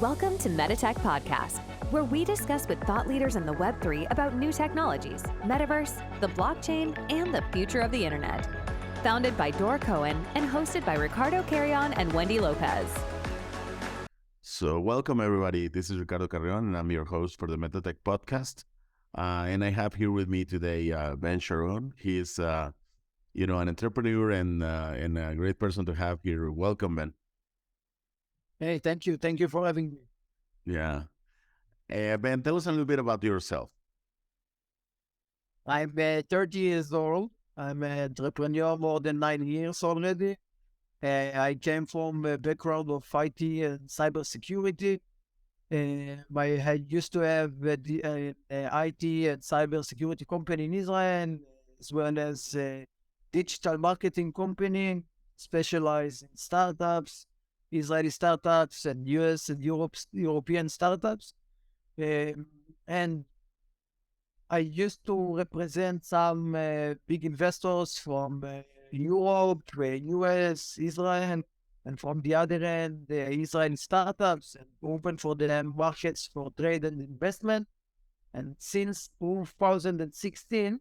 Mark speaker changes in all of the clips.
Speaker 1: Welcome to Metatech Podcast, where we discuss with thought leaders in the Web3 about new technologies, Metaverse, the blockchain, and the future of the internet. Founded by Dor Cohen and hosted by Ricardo Carreon and Wendy Lopez.
Speaker 2: So welcome everybody. This is Ricardo Carreon and I'm your host for the Metatech Podcast. And I have here with me today Ben Sharon. He is an entrepreneur and a great person to have here. Welcome, Ben.
Speaker 3: Hey, thank you. Thank you for having me.
Speaker 2: Yeah. Ben, tell us a little bit about yourself.
Speaker 3: I'm 30 years old. I'm an entrepreneur more than 9 years already. I came from a background of IT and cybersecurity. I used to have the IT and cybersecurity company in Israel, as well as a digital marketing company specialized in startups, Israeli startups, and US and European startups. And I used to represent some big investors from Europe, US, Israel, and from the other end, the Israeli startups, and open for the markets for trade and investment. And since 2016,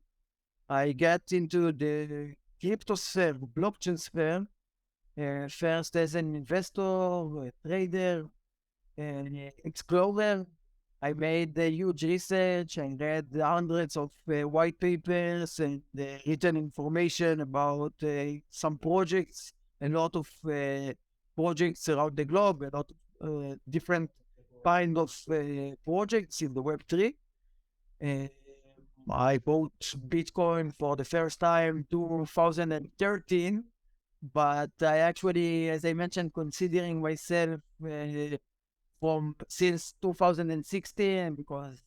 Speaker 3: I got into the crypto sphere, blockchain sphere, first as an investor, a trader, and explorer. I made huge research. I read hundreds of white papers and written information about some projects, a lot of projects around the globe, a lot of different kind of projects in the Web3. I bought Bitcoin for the first time 2013, but I actually, as I mentioned, considering myself from since 2016, because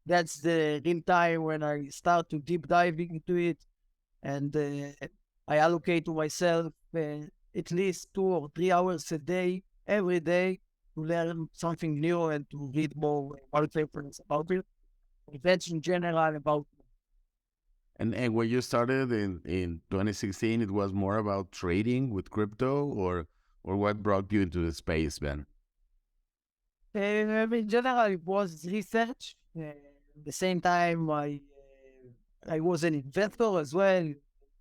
Speaker 3: that's the real time when I start to deep diving into it, and I allocate to myself at least 2 or 3 hours a day, every day, to learn something new and to read more white papers about it. Events in general about.
Speaker 2: And when you started in 2016, it was more about trading with crypto or what brought you into the space, Ben?
Speaker 3: In general, it was research. At the same time, I was an investor as well.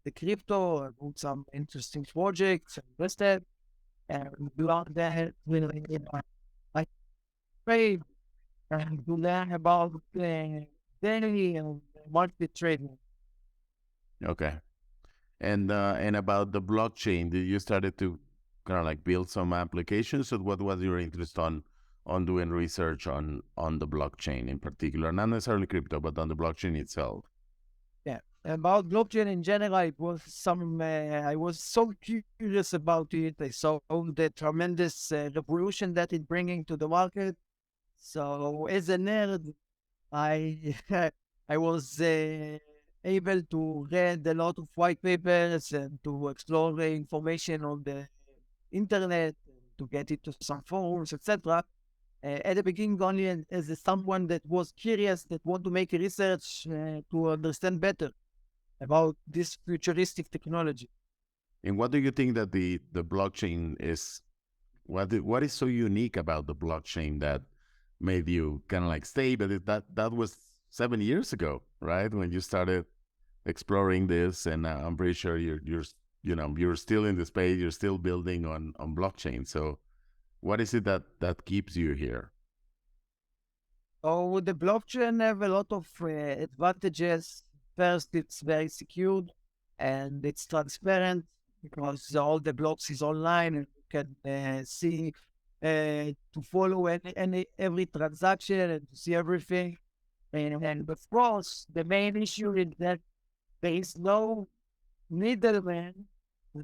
Speaker 3: The crypto, I bought some interesting projects, invested, and beyond that, I trade and to learn about daily and market trading.
Speaker 2: Okay. And about the blockchain, did you started to kind of like build some applications, or what was your interest on doing research on the blockchain in particular, not necessarily crypto, but on the blockchain itself?
Speaker 3: Yeah, about blockchain in general, it was I was so curious about it. I saw the tremendous revolution that it's bringing to the market. So as a nerd, I I was able to read a lot of white papers and to explore the information on the internet, to get into some forums, etc. At the beginning, only as someone that was curious, that want to make research to understand better about this futuristic technology.
Speaker 2: And what do you think that the blockchain is? What is so unique about the blockchain that made you kind of like stay? But that was 7 years ago, right? When you started exploring this, and I'm pretty sure you're still in the space. You're still building on blockchain. So, what is it that keeps you here?
Speaker 3: So the blockchain have a lot of advantages. First, it's very secure and it's transparent because all the blocks is online and you can see to follow every transaction and to see everything. And of course, the main issue is that there is no middleman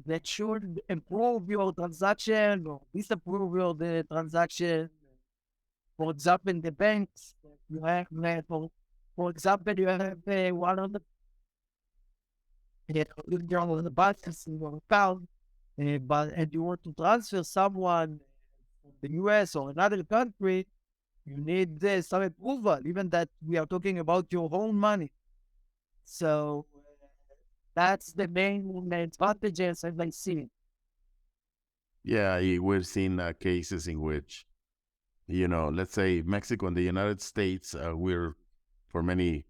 Speaker 3: that should approve your transaction or disapprove your the transaction. For example, the banks, you have, for example, you have one of the buttons in your account, and you want to transfer someone from the US or another country, you need some approval, even that we are talking about your own money. So that's the main advantages as I see it.
Speaker 2: Yeah, we've seen cases in which let's say Mexico and the United States, we're for many,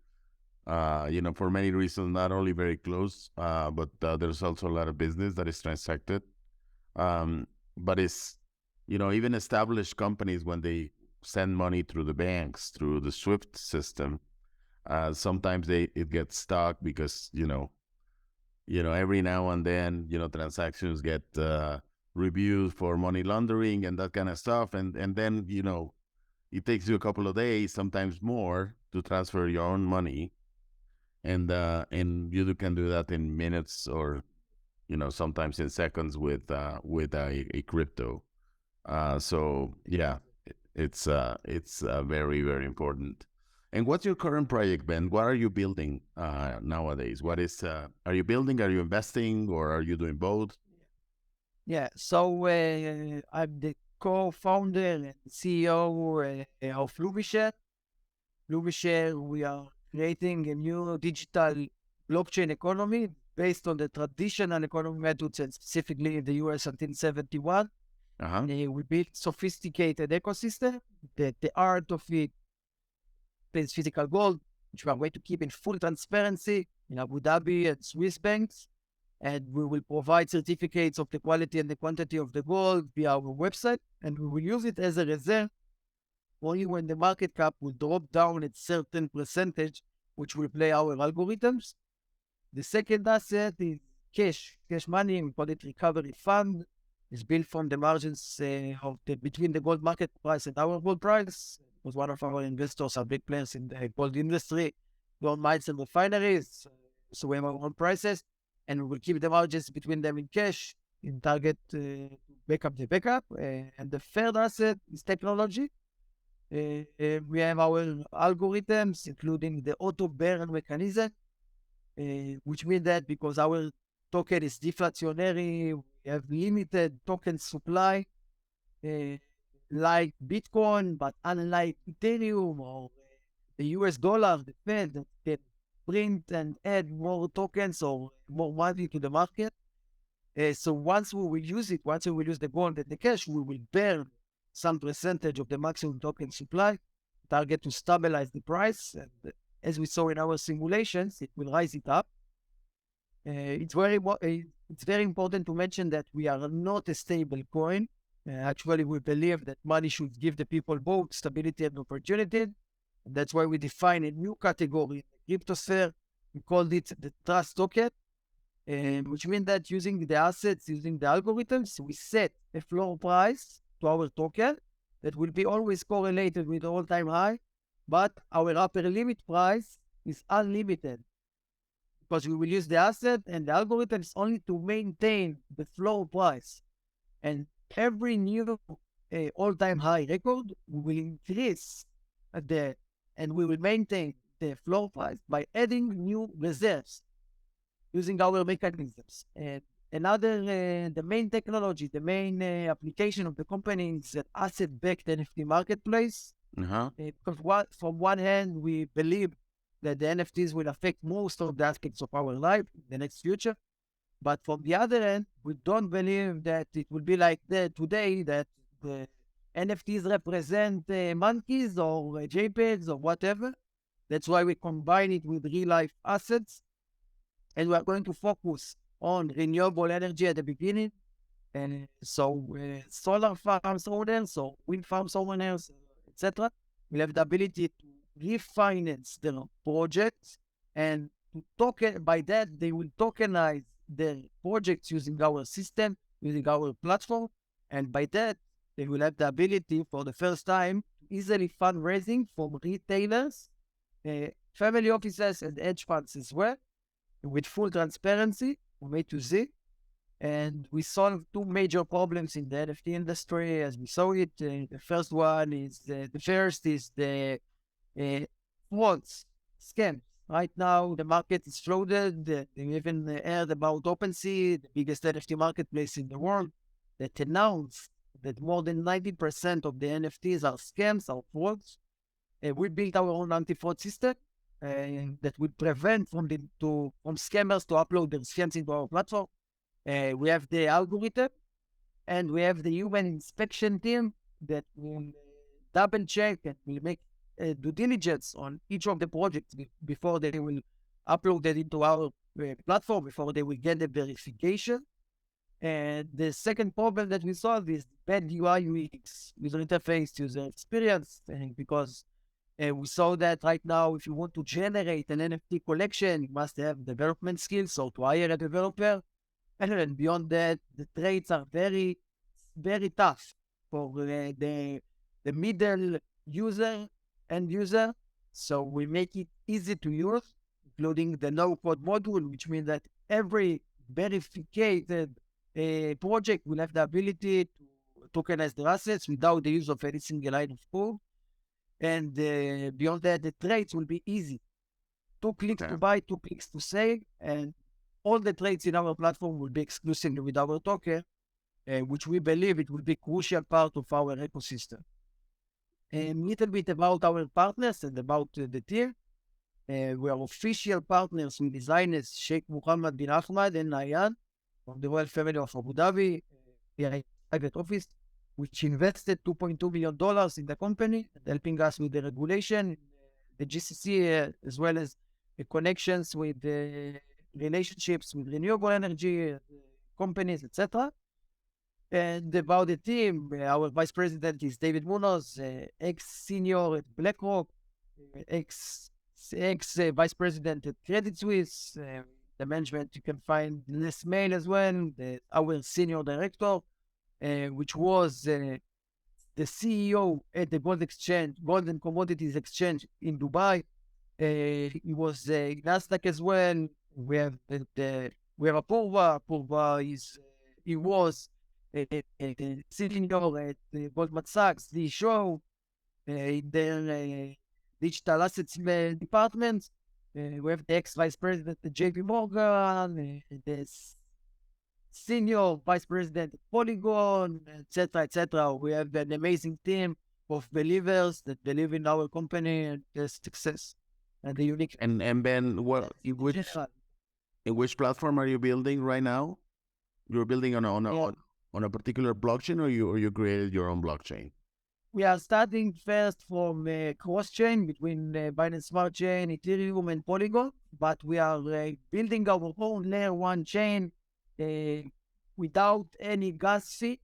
Speaker 2: for many reasons, not only very close, but there's also a lot of business that is transacted. But it's, even established companies, when they send money through the banks, through the SWIFT system, sometimes it gets stuck because, every now and then, transactions get reviewed for money laundering and that kind of stuff. And then, it takes you a couple of days, sometimes more, to transfer your own money. And you can do that in minutes or, sometimes in seconds with a crypto. So yeah, it's very, very important. And what's your current project, Ben? What are you building nowadays? What is are you building? Are you investing, or are you doing both?
Speaker 3: Yeah, so I'm the co-founder and CEO of LumiShare. LumiShare, we are creating a new digital blockchain economy based on the traditional economy methods, and specifically in the US until 71.
Speaker 2: Uh-huh.
Speaker 3: We built sophisticated ecosystem. The art of it is physical gold, which we are going to keep in full transparency in Abu Dhabi and Swiss banks. And we will provide certificates of the quality and the quantity of the gold via our website. And we will use it as a reserve only when the market cap will drop down at certain percentage, which will play our algorithms. The second asset is cash money. We call it recovery fund. It's built from the margins between the gold market price and our gold price. Because one of our investors are big players in the gold industry, gold mines and refineries. So we have our own prices, and we will keep the margins between them in cash in target to back up the backup. And the third asset is technology. We have our algorithms, including the auto burn mechanism, which means that because our token is deflationary, we have limited token supply, like Bitcoin, but unlike Ethereum or the US dollar, the Fed that can print and add more tokens or more money to the market. So once we will use the gold and the cash, we will burn some percentage of the maximum token supply, target to stabilize the price. And as we saw in our simulations, it will rise it up. It's very important to mention that we are not a stable coin. Actually, we believe that money should give the people both stability and opportunity. And that's why we define a new category in the cryptosphere. We called it the trust token, which means that using the assets, using the algorithms, we set a floor price to our token that will be always correlated with the all-time high, but our upper limit price is unlimited because we will use the asset and the algorithms only to maintain the floor price. And every new all-time high record, we will increase and we will maintain the floor price by adding new reserves using our mechanisms. And the main technology, the main application of the company is an asset-backed NFT marketplace.
Speaker 2: Uh-huh.
Speaker 3: Because from one hand, we believe that the NFTs will affect most of the aspects of our life in the next future. But from the other end, we don't believe that it will be like that today, that the NFTs represent monkeys or JPEGs or whatever. That's why we combine it with real-life assets. And we are going to focus on renewable energy at the beginning. And so solar farms owners or wind farms owners, etc., will have the ability to refinance their projects, and by that they will tokenize their projects using our system, using our platform, and by that they will have the ability for the first time to easily fundraising from retailers, family offices, and hedge funds as well, with full transparency from A to Z. And we solved two major problems in the NFT industry as we saw it. The first is the frauds, scams. Right now, the market is flooded. You even heard about OpenSea, the biggest NFT marketplace in the world, that announced that more than 90% of the NFTs are scams, are frauds. We built our own anti-fraud system that would prevent from scammers to upload their scams into our platform. We have the algorithm, and we have the human inspection team that will double check and will make due diligence on each of the projects before they will upload it into our platform, before they will get the verification. And the second problem that we solve is bad UI UX, user interface, user experience, and because we saw that right now, if you want to generate an NFT collection, you must have development skills, so to hire a developer. And beyond that, the trades are very, very tough for the middle user, end user. So we make it easy to use, including the no-code module, which means that every verified project will have the ability to tokenize their assets without the use of any single line of code. And beyond that, the trades will be easy. 2 clicks to buy, 2 clicks to sell, and all the trades in our platform will be exclusively with our token, which we believe it will be crucial part of our ecosystem. A little bit about our partners and about the team. We are official partners with designers Sheikh Mohammed bin Ahmad and Nayan from the royal family of Abu Dhabi, a private office, which invested $2.2 million in the company, helping us with the regulation, the GCC, as well as the connections with the relationships with renewable energy companies, etc. And about the team, our vice president is David Munoz, ex-senior at BlackRock, ex-vice president at Credit Suisse. The management, you can find Les Mail as well, our senior director, which was the CEO at the Gold and Commodities Exchange in Dubai. He was Nasdaq as well. We have Apurva. He was senior at Goldman Sachs, the show, in their digital assets department. We have the ex-vice president at JP Morgan, the senior vice president at Polygon, etc., etc. We have an amazing team of believers that believe in our company and the success and the unique.
Speaker 2: And Ben, in which platform are you building right now? You're building on a particular blockchain, or you created your own blockchain?
Speaker 3: We are starting first from cross-chain between Binance Smart Chain, Ethereum, and Polygon, but we are building our own layer 1 chain without any gas fee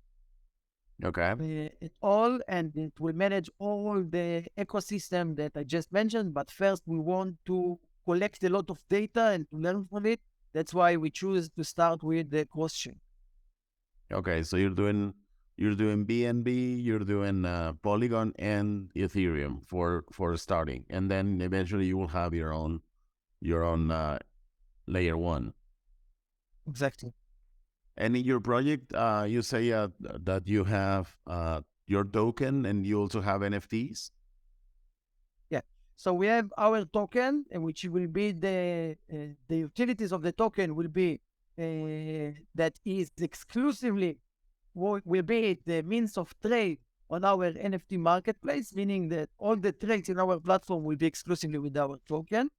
Speaker 3: at all, and it will manage all the ecosystem that I just mentioned. But first, we want to collect a lot of data and to learn from it. That's why we choose to start with the cross-chain.
Speaker 2: Okay, so you're doing BNB, you're doing Polygon and Ethereum for starting, and then eventually you will have your own layer 1.
Speaker 3: Exactly.
Speaker 2: And in your project, you say that you have your token and you also have NFTs?
Speaker 3: Yeah. So we have our token, which will be the utilities of the token will be that is exclusively will be the means of trade on our NFT marketplace, meaning that all the trades in our platform will be exclusively with our token.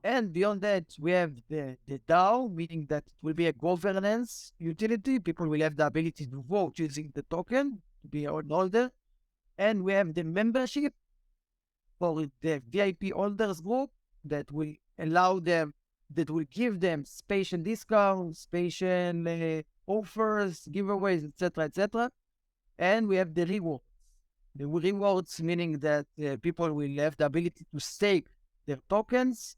Speaker 3: And beyond that, we have the DAO, meaning that it will be a governance utility. People will have the ability to vote using the token to be an holder. And we have the membership for the VIP holders group that will allow them, that will give them special discounts, special offers, giveaways, etc., etc. And we have the rewards. The rewards meaning that people will have the ability to stake their tokens,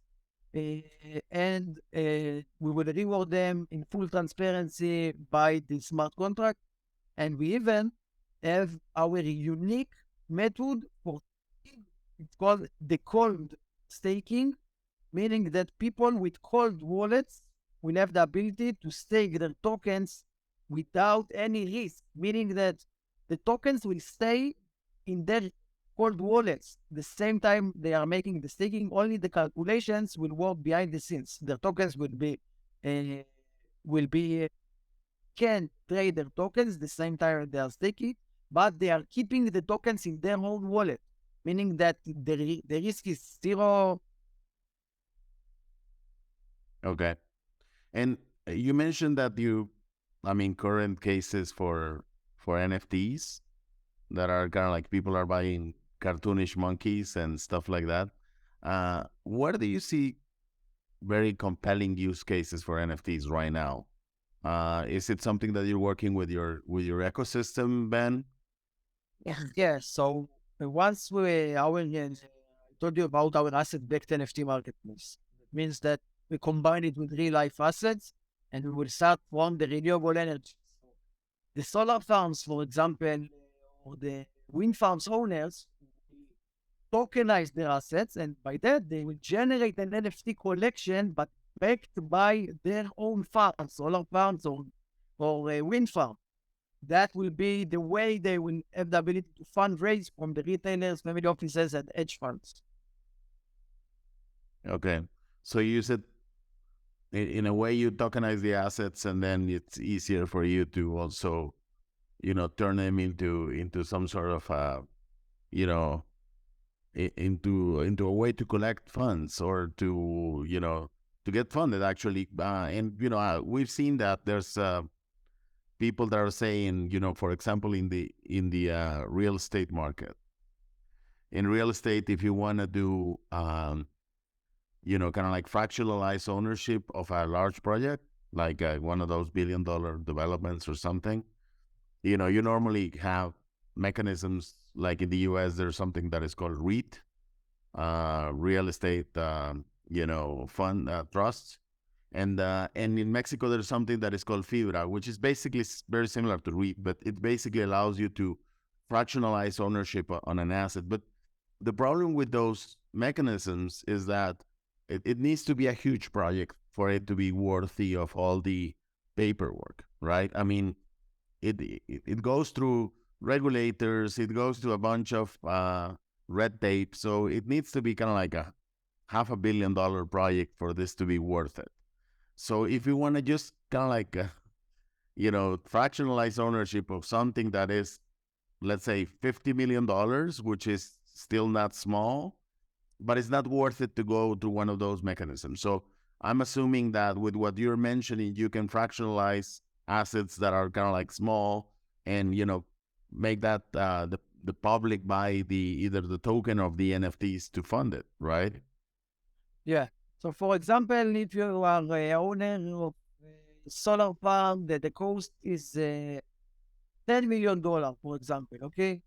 Speaker 3: and we will reward them in full transparency by the smart contract. And we even have our unique method for, it's called the cold staking, meaning that people with cold wallets will have the ability to stake their tokens without any risk, meaning that the tokens will stay in their cold wallets. The same time they are making the staking, only the calculations will work behind the scenes. Their tokens will be can trade their tokens the same time they are staking, but they are keeping the tokens in their own wallet, meaning that the risk is zero.
Speaker 2: Okay. And you mentioned that current cases for NFTs. that are kind of like people are buying cartoonish monkeys and stuff like that. Where do you see very compelling use cases for NFTs right now? Is it something that you're working with your ecosystem, Ben?
Speaker 3: Yeah, so once I told you about our asset-backed NFT marketplace. It means that we combine it with real-life assets, and we will start from the renewable energy. So the solar farms, for example, or the wind farms owners, tokenize their assets, and by that they will generate an NFT collection, but backed by their own farms, solar farms or a wind farm. That will be the way they will have the ability to fundraise from the retailers, family offices, and hedge funds.
Speaker 2: Okay, so you use it in a way, you tokenize the assets, and then it's easier for you to also, turn them into some sort of you know into a way to collect funds, or to to get funded actually. And we've seen that there's people that are saying, for example, in the real estate market. In real estate, if you want to do kind of like fractionalize ownership of a large project, like one of those $1 billion developments or something, you normally have mechanisms. Like in the US, there's something that is called REIT, real estate, fund trusts. And in Mexico, there's something that is called FIBRA, which is basically very similar to REIT, but it basically allows you to fractionalize ownership on an asset. But the problem with those mechanisms is that it needs to be a huge project for it to be worthy of all the paperwork, right? I mean, it goes through regulators, it goes through a bunch of red tape, so it needs to be kind of like a $500 million project for this to be worth it. So if you want to just kind of like fractionalize ownership of something that is, let's say, $50 million, which is still not small, but it's not worth it to go to one of those mechanisms. So I'm assuming that with what you're mentioning, you can fractionalize assets that are kind of like small, and make that the public buy either the token of the NFTs to fund it, right?
Speaker 3: Yeah. So, for example, if you are a owner of a solar farm, that the cost is $10 million, for example, okay?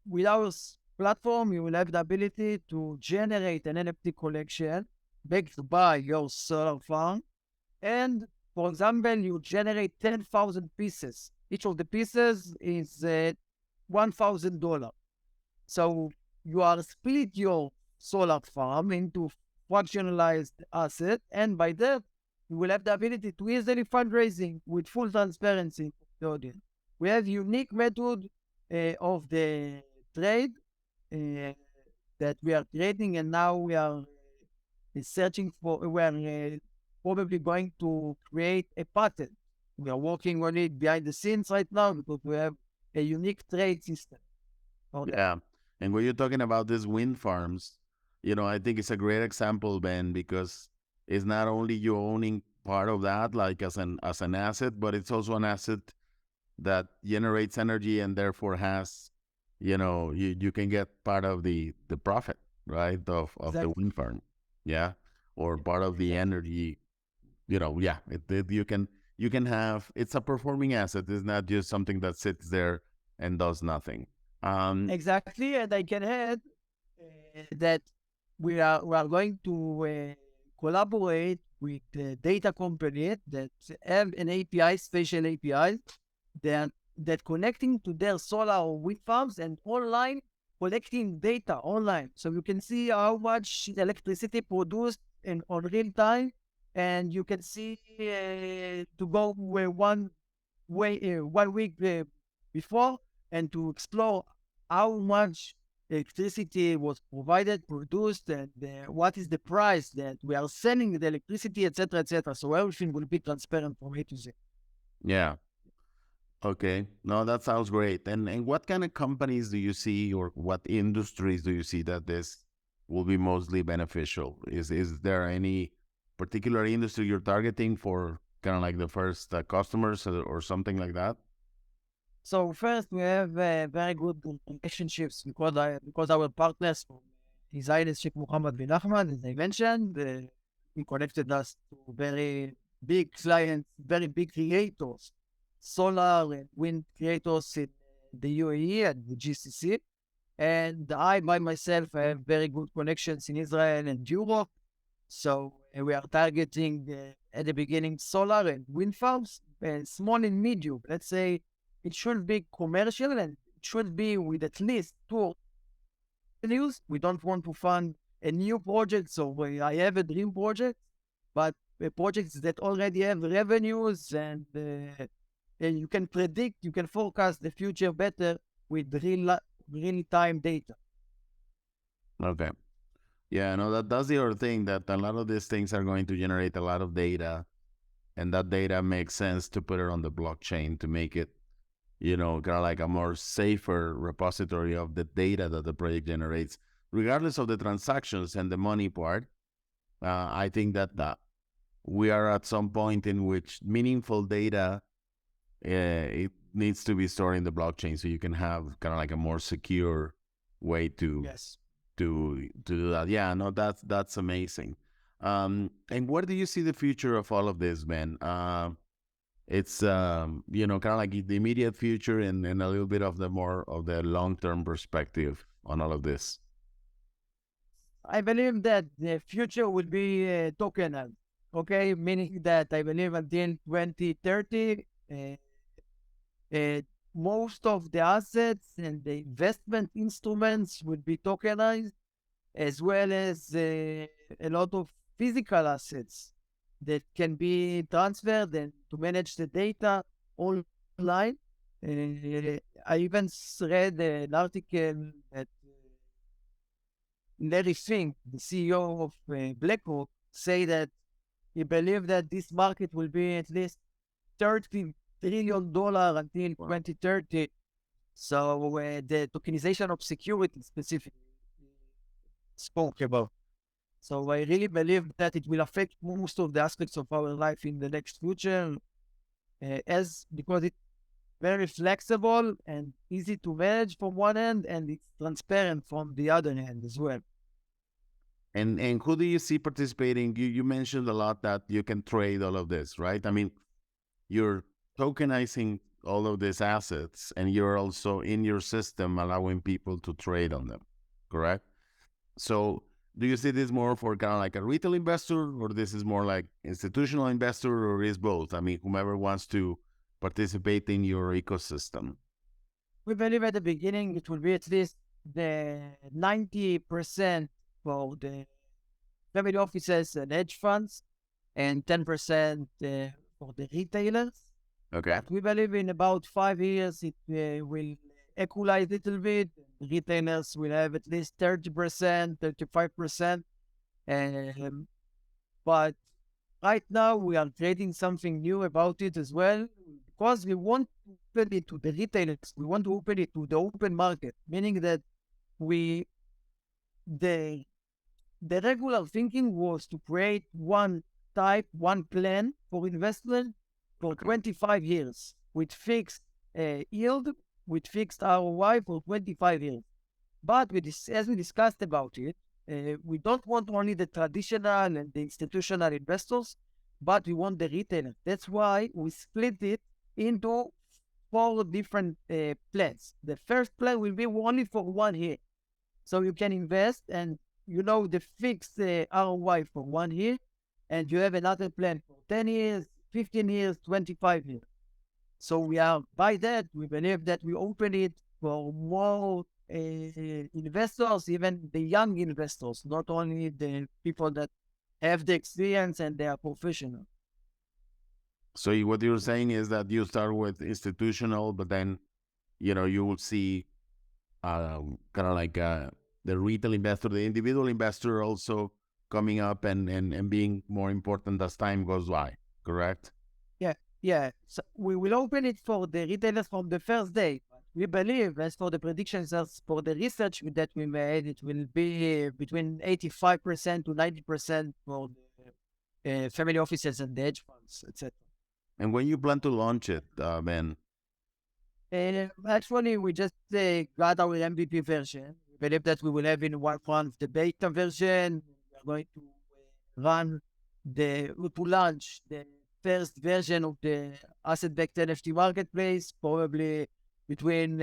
Speaker 3: With our platform, you will have the ability to generate an NFT collection backed by your solar farm. And, for example, you generate 10,000 pieces. Each of the pieces is $1,000. So you are split your solar farm into fractionalized asset, and by that, you will have the ability to easily fundraising with full transparency to the audience. We have unique method of the trade that we are creating, and now we are we are probably going to create a patent. We are working on it behind the scenes right now because we have a unique trade system.
Speaker 2: Yeah. And when you're talking about these wind farms, I think it's a great example, Ben, because it's not only you owning part of that, like as an asset, but it's also an asset that generates energy, and therefore has, you can get part of the profit, right, of the
Speaker 3: Exactly.
Speaker 2: wind farm. Yeah. Or part of the energy, yeah. You can have, it's a performing asset. It's not just something that sits there and does nothing.
Speaker 3: Exactly, and I can add that we are going to collaborate with the data company that have an API, special API, that connecting to their solar or wind farms, and online collecting data online, so you can see how much electricity produced in on real time, and you can see to go one week before, and to explore how much electricity was provided, produced, and what is the price that we are selling the electricity, etc., etc. So everything will be transparent from A to Z.
Speaker 2: Yeah. Okay. No, that sounds great. And what kind of companies do you see, or what industries do you see that this will be mostly beneficial? Is there any particular industry you're targeting for kind of like the first customers, or something like that?
Speaker 3: So first, we have very good relationships because our partners from His Highness Sheikh Mohammed bin Ahmad, as I mentioned, he connected us to very big clients, very big creators, solar and wind creators in the UAE and the GCC. And I, by myself, I have very good connections in Israel and Europe. So we are targeting at the beginning solar and wind farms, small and medium. Let's say it should be commercial and it should be with at least two revenues. We don't want to fund a new project. So I have a dream project, but projects that already have revenues and you can predict, you can forecast the future better with real-time data.
Speaker 2: Okay. Yeah, no, that's the other thing, that a lot of these things are going to generate a lot of data, and that data makes sense to put it on the blockchain to make it, kind of like a more safer repository of the data that the project generates, regardless of the transactions and the money part. I think that we are at some point in which meaningful data, it needs to be stored in the blockchain, so you can have kind of like a more secure way to
Speaker 3: Yes.
Speaker 2: to do that. Yeah, no, that's amazing. And where do you see the future of all of this, Ben? It's kind of like the immediate future and a little bit of the more of the long-term perspective on all of this.
Speaker 3: I believe that the future will be tokenized. Okay, meaning that I believe until 2030, uh, most of the assets and the investment instruments will be tokenized, as well as a lot of physical assets that can be transferred and to manage the data online. I even read an article that Larry Fink, the CEO of BlackRock, say that he believes that this market will be at least $30 trillion until 2030. So the tokenization of security specifically spoke about. So I really believe that it will affect most of the aspects of our life in the next future, because it's very flexible and easy to manage from one end, and it's transparent from the other end as well.
Speaker 2: And who do you see participating? You mentioned a lot that you can trade all of this, right? I mean, you're tokenizing all of these assets, and you're also in your system allowing people to trade on them, correct? So do you see this more for kind of like a retail investor, or this is more like institutional investor, or is both? I mean, whomever wants to participate in your ecosystem.
Speaker 3: We believe at the beginning it will be at least the 90% for the family offices and hedge funds, and 10% for the retailers.
Speaker 2: Okay.
Speaker 3: But we believe in about 5 years it will equalize a little bit. Retailers will have at least 30%, 35%. But right now we are creating something new about it as well, because we want to open it to the retailers. We want to open it to the open market, meaning that we the the regular thinking was to create one plan for investment for 25 years with fixed yield, with fixed ROI for 25 years. But as we discussed about it, we don't want only the traditional and the institutional investors, but we want the retailer. That's why we split it into 4 different plans. The first plan will be only for 1 year. So you can invest and the fixed ROI for 1 year, and you have another plan for 10 years, 15 years, 25 years. So by that, we believe that we open it for more investors, even the young investors, not only the people that have the experience and they are professional.
Speaker 2: So what you're saying is that you start with institutional, but then, you will see kind of like the retail investor, the individual investor also coming up and being more important as time goes by, correct?
Speaker 3: Yeah. So we will open it for the retailers from the first day. We believe, as for the predictions, as for the research that we made, it will be between 85% to 90% for the family offices and the hedge funds, etc.
Speaker 2: And when you plan to launch it, Ben?
Speaker 3: Actually, we just got our MVP version. We believe that we will have in one month the beta version. We are going to run to launch the first version of the asset-backed NFT marketplace, probably between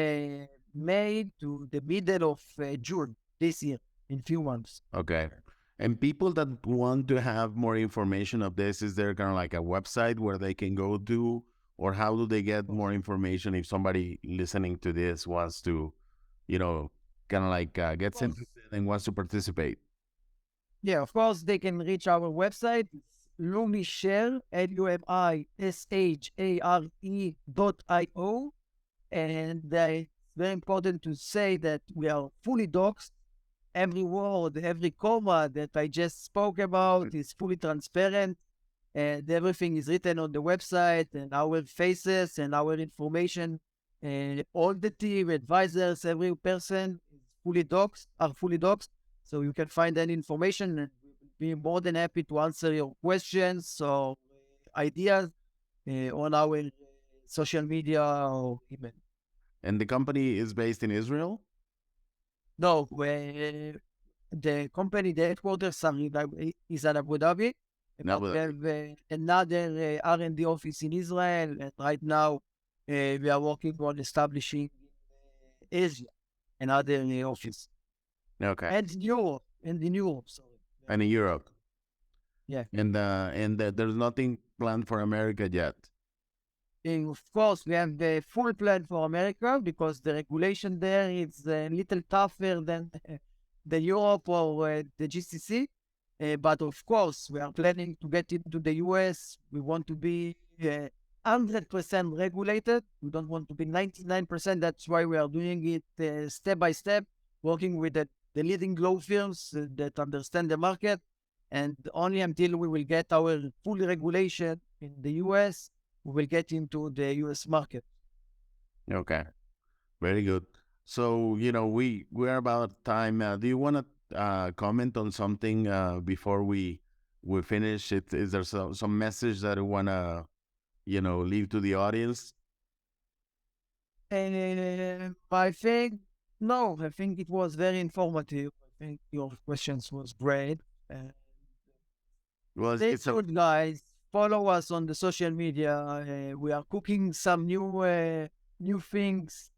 Speaker 3: May to the middle of June this year, in few months.
Speaker 2: Okay. And people that want to have more information of this, is there kind of like a website where they can go to, or how do they get more information if somebody listening to this wants to, kind of like gets interested and wants to participate?
Speaker 3: Yeah, of course, they can reach our website. It's LumiShare, LumiShare.io. And it's very important to say that we are fully doxed. Every word, every comma that I just spoke about is fully transparent. And everything is written on the website, and our faces and our information. And all the team, advisors, every person is fully doxed. So you can find any information, and we'll be more than happy to answer your questions or ideas on our social media or email.
Speaker 2: And the company is based in Israel?
Speaker 3: No, the company, the headquarters is in Abu Dhabi. But we have another R&D office in Israel, and right now we are working on establishing Asia another office.
Speaker 2: Okay.
Speaker 3: And in Europe, sorry.
Speaker 2: And in Europe.
Speaker 3: Yeah.
Speaker 2: And there's nothing planned for America yet.
Speaker 3: And of course, we have the full plan for America because the regulation there is a little tougher than the Europe or the GCC. But of course, we are planning to get into the US. We want to be 100% regulated. We don't want to be 99%. That's why we are doing it step by step, working with the leading law firms that understand the market. And only until we will get our full regulation in the US, we will get into the US market.
Speaker 2: Okay. Very good. So, we're about time. Do you want to comment on something before we finish? Is there some message that you want to, leave to the audience?
Speaker 3: I think, no, I think it was very informative. I think your questions was great.
Speaker 2: Well,
Speaker 3: Stay tuned, guys. Follow us on the social media. We are cooking some new things,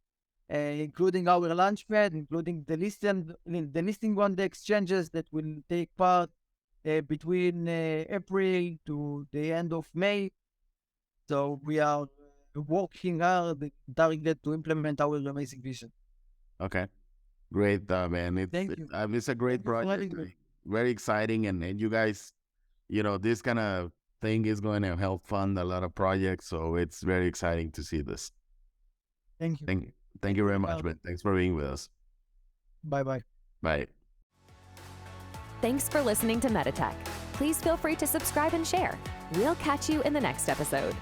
Speaker 3: including our launchpad, including the listing on the exchanges that will take part between April to the end of May. So we are working hard, targeted to implement our amazing vision.
Speaker 2: Okay. Great, man.
Speaker 3: Thank you.
Speaker 2: It's a great project. Very exciting. And you guys, this kind of thing is going to help fund a lot of projects. So it's very exciting to see this.
Speaker 3: Thank you.
Speaker 2: Thank you very much, Ben. Thanks for being with us.
Speaker 3: Bye-bye.
Speaker 2: Bye.
Speaker 1: Thanks for listening to Metatech. Please feel free to subscribe and share. We'll catch you in the next episode.